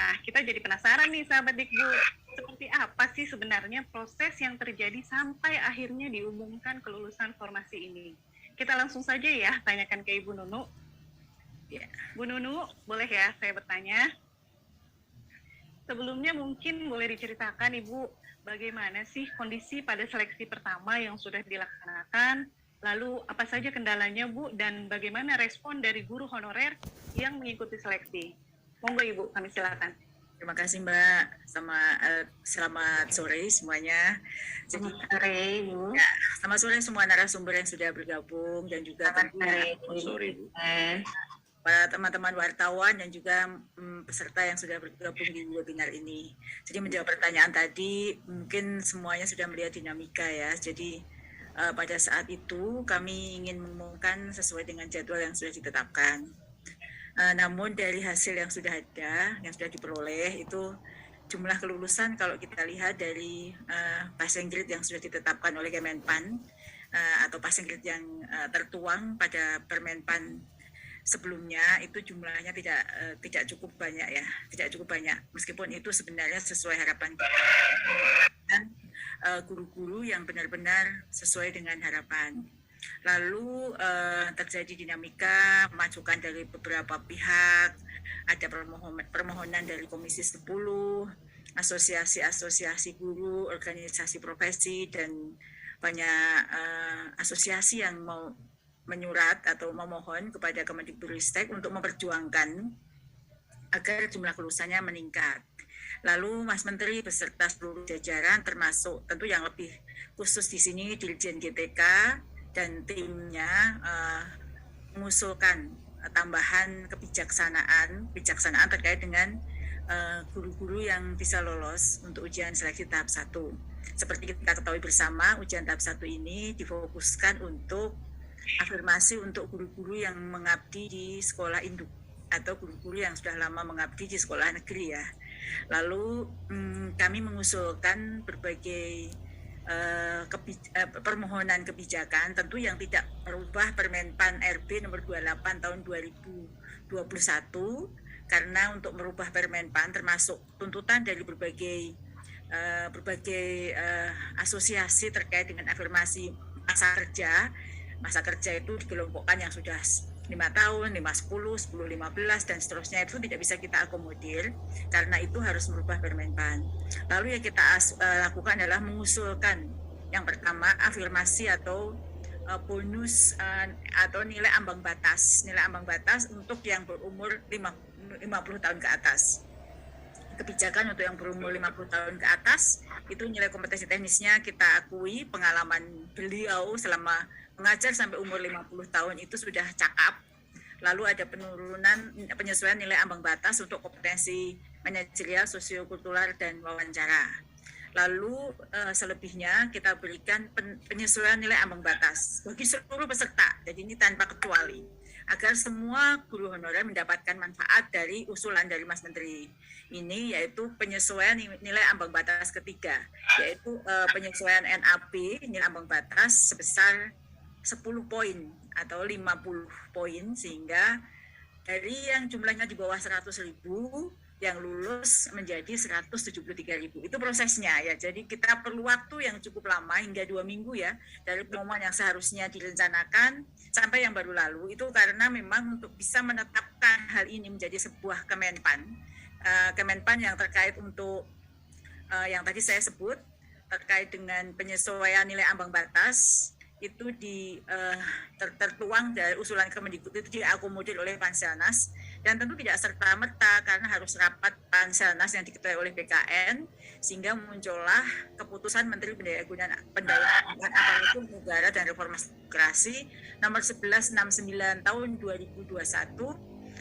Nah, kita jadi penasaran nih sahabat Dikbud, seperti apa sih sebenarnya proses yang terjadi sampai akhirnya diumumkan kelulusan formasi ini? Kita langsung saja ya tanyakan ke Ibu Nunu. Ya, Bu Nunu, boleh ya saya bertanya? Sebelumnya mungkin boleh diceritakan Ibu, bagaimana sih kondisi pada seleksi pertama yang sudah dilaksanakan, lalu apa saja kendalanya Bu, dan bagaimana respon dari guru honorer yang mengikuti seleksi? Monggo Ibu, kami silakan. Terima kasih Mbak, selamat sore semuanya. Selamat sore Bu. Ya, selamat sore semua narasumber yang sudah bergabung dan juga tentunya para teman-teman wartawan dan juga peserta yang sudah bergabung di webinar ini. Jadi menjawab pertanyaan tadi, mungkin semuanya sudah melihat dinamika ya. Jadi pada saat itu kami ingin mengumumkan sesuai dengan jadwal yang sudah ditetapkan. Namun dari hasil yang sudah ada, yang sudah diperoleh itu jumlah kelulusan kalau kita lihat dari passing grade yang sudah ditetapkan oleh Kemenpan atau passing grade yang tertuang pada Permenpan sebelumnya itu jumlahnya tidak cukup banyak ya, tidak cukup banyak. Meskipun itu sebenarnya sesuai harapan kita dan guru-guru yang benar-benar sesuai dengan harapan. Lalu terjadi dinamika masukan dari beberapa pihak, ada permohonan dari Komisi 10, asosiasi-asosiasi guru, organisasi profesi, dan banyak asosiasi yang mau menyurat atau memohon kepada Kemendikbudristek untuk memperjuangkan agar jumlah kelulusannya meningkat. Lalu Mas Menteri beserta seluruh jajaran termasuk tentu yang lebih khusus di sini Dirjen GTK dan timnya mengusulkan tambahan kebijaksanaan terkait dengan guru-guru yang bisa lolos untuk ujian seleksi tahap 1. Seperti kita ketahui bersama, ujian tahap 1 ini difokuskan untuk afirmasi untuk guru-guru yang mengabdi di sekolah induk atau guru-guru yang sudah lama mengabdi di sekolah negeri ya. Lalu kami mengusulkan berbagai permohonan kebijakan tentu yang tidak merubah Permenpan RB nomor 28 tahun 2021 karena untuk merubah Permenpan termasuk tuntutan dari berbagai asosiasi terkait dengan afirmasi masa kerja itu dikelompokkan yang sudah 5 tahun, 5, 10, 10, 15, dan seterusnya itu tidak bisa kita akomodir karena itu harus merubah Permenpan. Lalu yang kita lakukan adalah mengusulkan yang pertama afirmasi atau bonus atau nilai ambang batas untuk yang berumur 50 tahun ke atas. Kebijakan untuk yang berumur 50 tahun ke atas itu nilai kompetensi teknisnya kita akui pengalaman beliau selama mengajar sampai umur 50 tahun itu sudah cakap. Lalu ada penyesuaian nilai ambang batas untuk kompetensi manajerial, sosiokultural, dan wawancara. Lalu selebihnya kita berikan penyesuaian nilai ambang batas bagi seluruh peserta, jadi ini tanpa kecuali, agar semua guru honorer mendapatkan manfaat dari usulan dari Mas Menteri ini, yaitu penyesuaian nilai ambang batas ketiga, yaitu penyesuaian NAP nilai ambang batas sebesar 10 poin atau 50 poin, sehingga dari yang jumlahnya di bawah 100.000 yang lulus menjadi 173.000. Itu prosesnya ya. Jadi kita perlu waktu yang cukup lama hingga 2 minggu ya dari pengumuman yang seharusnya direncanakan sampai yang baru lalu. Itu karena memang untuk bisa menetapkan hal ini menjadi sebuah Kemenpan yang terkait untuk yang tadi saya sebut terkait dengan penyesuaian nilai ambang batas itu tertuang dari usulan Kemendikbud itu diakomodir oleh Panselnas, dan tentu tidak serta-merta karena harus rapat Panselnas yang diketuai oleh BKN, sehingga muncullah keputusan Menteri Pendayaan Aparatur Negara dan Reformasi Birokrasi nomor 1169 tahun 2021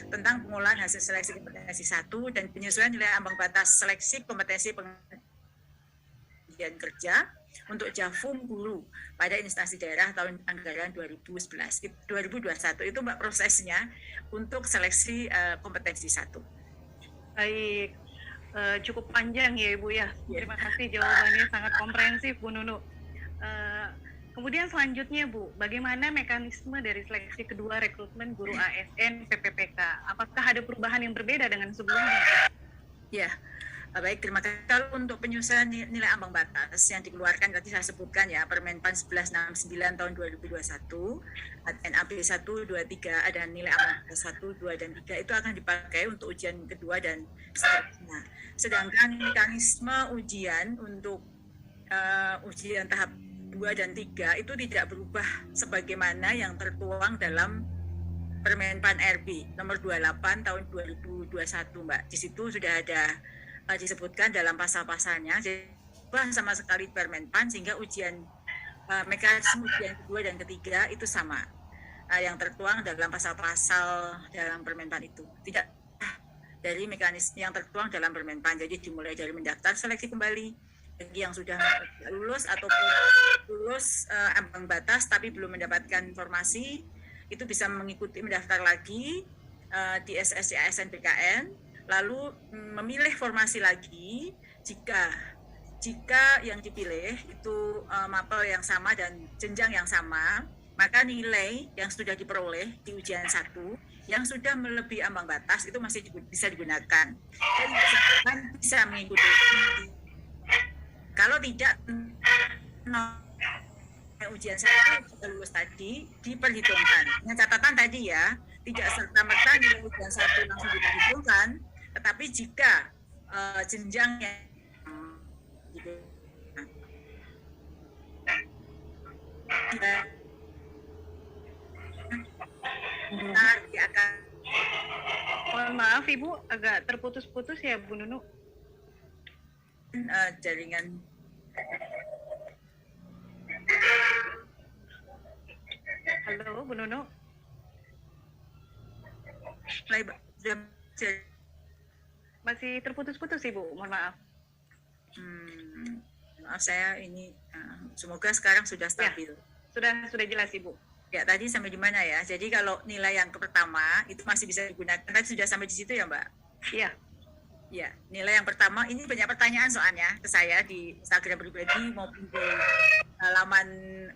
tentang pengolahan hasil seleksi kompetensi 1 dan penyesuaian nilai ambang batas seleksi kompetensi pengabdian kerja untuk JAFUM guru pada instansi daerah tahun anggaran 2021 itu Mbak prosesnya untuk seleksi kompetensi 1. Baik, cukup panjang ya Ibu ya. Terima kasih jawabannya sangat komprehensif Bu Nunu. Kemudian selanjutnya Bu, bagaimana mekanisme dari seleksi kedua rekrutmen guru ASN PPPK? Apakah ada perubahan yang berbeda dengan sebelumnya? Ya, baik, terima kasih. Kalau untuk penyusunan nilai ambang batas yang dikeluarkan tadi saya sebutkan ya, Permenpan 1169 tahun 2021, NAB 123 ada nilai ambang batas 1, 2, dan 3 itu akan dipakai untuk ujian kedua dan seterusnya. Sedangkan mekanisme ujian untuk ujian tahap 2 dan 3 itu tidak berubah sebagaimana yang tertuang dalam Permenpan RB nomor 28 tahun 2021, Mbak. Di situ sudah ada disebutkan dalam pasal-pasalnya, jadi sama sekali Permenpan sehingga ujian mekanisme ujian kedua dan ketiga itu sama yang tertuang dalam pasal-pasal dalam Permenpan itu. Tidak dari mekanisme yang tertuang dalam Permenpan. Jadi dimulai dari mendaftar seleksi kembali bagi yang sudah lulus ataupun lulus ambang batas tapi belum mendapatkan informasi, itu bisa mengikuti mendaftar lagi di SSC ASN-BKN, lalu memilih formasi lagi jika yang dipilih itu mapel yang sama dan jenjang yang sama, maka nilai yang sudah diperoleh di ujian 1 yang sudah melebihi ambang batas itu masih bisa digunakan. Dan bisa mengikuti. Kalau tidak ujian 1 sudah lulus tadi diperhitungkan. Dengan catatan tadi ya, tidak serta-merta nilai ujian 1 langsung diperhitungkan, tetapi jika jenjangnya akan. Mohon maaf Ibu, agak terputus-putus ya Bu Nunu. Jaringan. Halo Bu Nunu. Masih terputus-putus Ibu, mohon maaf. Maaf saya ini, semoga sekarang sudah stabil. Ya, sudah jelas Ibu. Ya, tadi sampai di mana ya? Jadi kalau nilai yang pertama itu masih bisa digunakan. Tadi sudah sampai di situ ya, Mbak? Iya. Ya, nilai yang pertama ini banyak pertanyaan soalnya ke saya di Instagram pribadi maupun di laman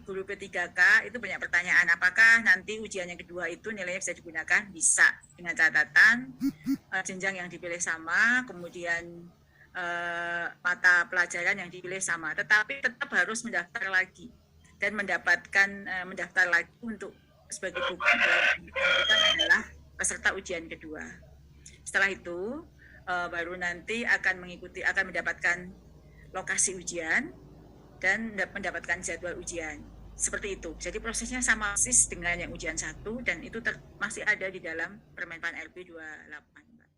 guru P3K itu banyak pertanyaan. Apakah nanti ujian yang kedua itu nilainya bisa digunakan? Bisa, dengan catatan jenjang yang dipilih sama, kemudian mata pelajaran yang dipilih sama. Tetapi tetap harus mendaftar lagi dan mendaftar lagi untuk sebagai bukti bahwa kita adalah peserta ujian kedua. Setelah itu baru nanti akan mendapatkan lokasi ujian dan mendapatkan jadwal ujian. Seperti itu. Jadi prosesnya sama persis dengan yang ujian 1 dan itu masih ada di dalam Permenpan RB 28, Mbak.